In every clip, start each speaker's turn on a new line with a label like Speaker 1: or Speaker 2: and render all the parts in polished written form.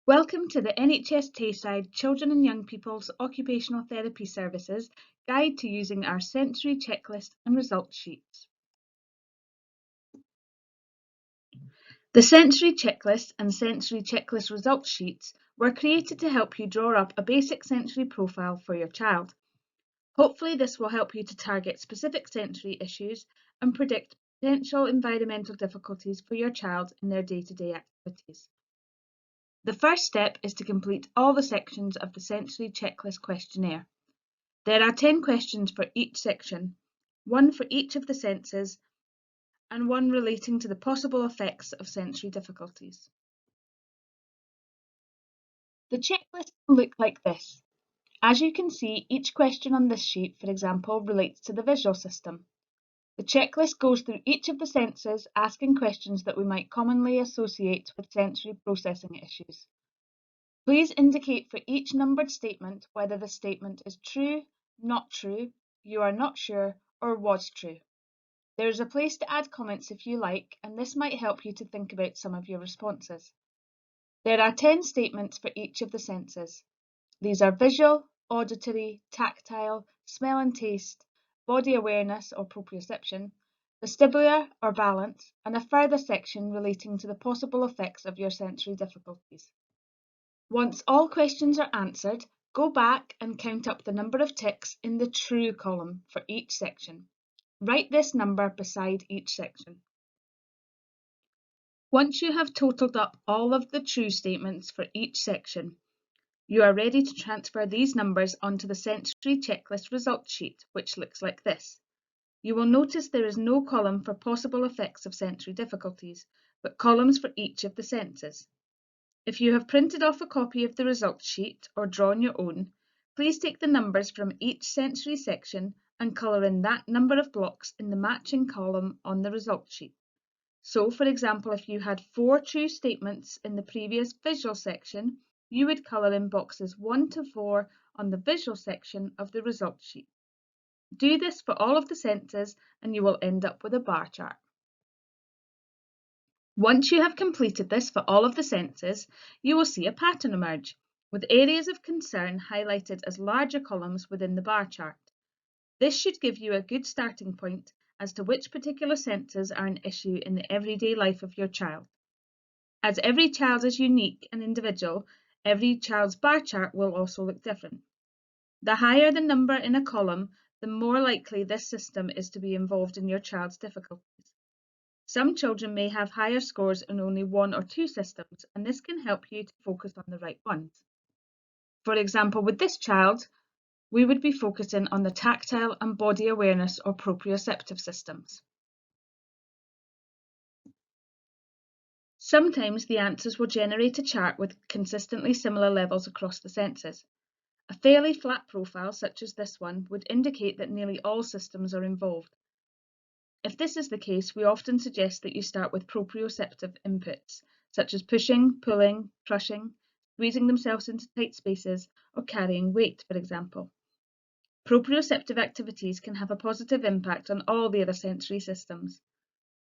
Speaker 1: Welcome to the NHS Tayside Children and Young People's Occupational Therapy Services Guide to Using our Sensory Checklist and Results Sheets. The Sensory Checklist and Sensory Checklist Results Sheets were created to help you draw up a basic sensory profile for your child. Hopefully this will help you to target specific sensory issues and predict potential environmental difficulties for your child in their day-to-day activities. The first step is to complete all the sections of the Sensory Checklist questionnaire. There are 10 questions for each section, one for each of the senses and one relating to the possible effects of sensory difficulties. The checklist will look like this. As you can see, each question on this sheet, for example, relates to the visual system. The checklist goes through each of the senses, asking questions that we might commonly associate with sensory processing issues. Please indicate for each numbered statement whether the statement is true, not true, you are not sure, or was true. There is a place to add comments if you like, and this might help you to think about some of your responses. There are 10 statements for each of the senses. These are visual, auditory, tactile, smell and taste, body awareness or proprioception, vestibular or balance, and a further section relating to the possible effects of your sensory difficulties. Once all questions are answered, go back and count up the number of ticks in the true column for each section. Write this number beside each section. Once you have totalled up all of the true statements for each section, you are ready to transfer these numbers onto the Sensory Checklist results sheet, which looks like this. You will notice there is no column for possible effects of sensory difficulties, but columns for each of the senses. If you have printed off a copy of the results sheet or drawn your own, please take the numbers from each sensory section and colour in that number of blocks in the matching column on the results sheet. So, for example, if you had 4 true statements in the previous visual section, you would colour in boxes 1 to 4 on the visual section of the results sheet. Do this for all of the senses and you will end up with a bar chart. Once you have completed this for all of the senses, you will see a pattern emerge, with areas of concern highlighted as larger columns within the bar chart. This should give you a good starting point as to which particular senses are an issue in the everyday life of your child. As every child is unique and individual, every child's bar chart will also look different. The higher the number in a column, the more likely this system is to be involved in your child's difficulties. Some children may have higher scores in only 1 or 2 systems, and this can help you to focus on the right ones. For example, with this child, we would be focusing on the tactile and body awareness or proprioceptive systems. Sometimes the answers will generate a chart with consistently similar levels across the senses. A fairly flat profile, such as this one, would indicate that nearly all systems are involved. If this is the case, we often suggest that you start with proprioceptive inputs, such as pushing, pulling, crushing, squeezing themselves into tight spaces, or carrying weight, for example. Proprioceptive activities can have a positive impact on all the other sensory systems.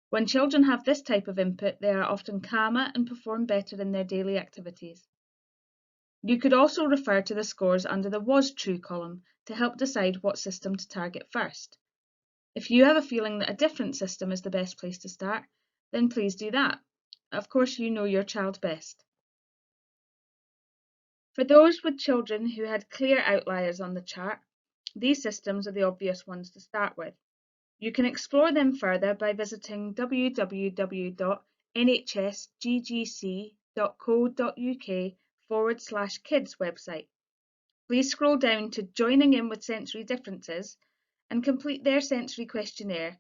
Speaker 1: When children have this type of input, they are often calmer and perform better in their daily activities. You could also refer to the scores under the Was True column to help decide what system to target first. If you have a feeling that a different system is the best place to start, then please do that. Of course, you know your child best. For those with children who had clear outliers on the chart, these systems are the obvious ones to start with. You can explore them further by visiting www.nhsggc.co.uk/kids website. Please scroll down to Joining in with Sensory Differences and complete their sensory questionnaire,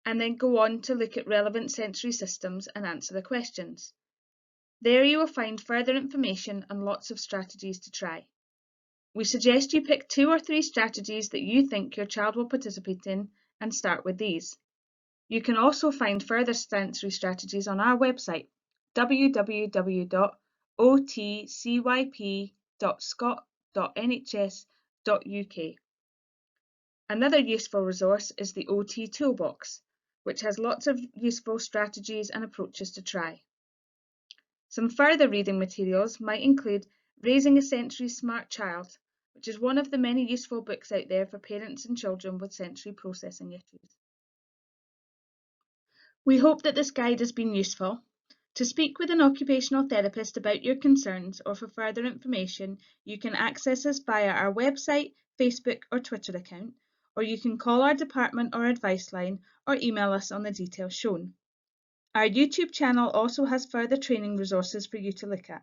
Speaker 1: and then go on to look at relevant sensory systems and answer the questions. There you will find further information and lots of strategies to try. We suggest you pick 2 or 3 strategies that you think your child will participate in and start with these. You can also find further sensory strategies on our website, www.otcyp.scot.nhs.uk. Another useful resource is the OT Toolbox, which has lots of useful strategies and approaches to try. Some further reading materials might include Raising a Sensory Smart Child, which is one of the many useful books out there for parents and children with sensory processing issues. We hope that this guide has been useful. To speak with an occupational therapist about your concerns or for further information, you can access us via our website, Facebook or Twitter account, or you can call our department or advice line or email us on the details shown. Our YouTube channel also has further training resources for you to look at.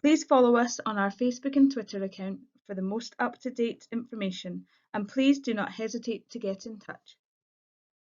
Speaker 1: Please follow us on our Facebook and Twitter account for the most up-to-date information, and please do not hesitate to get in touch.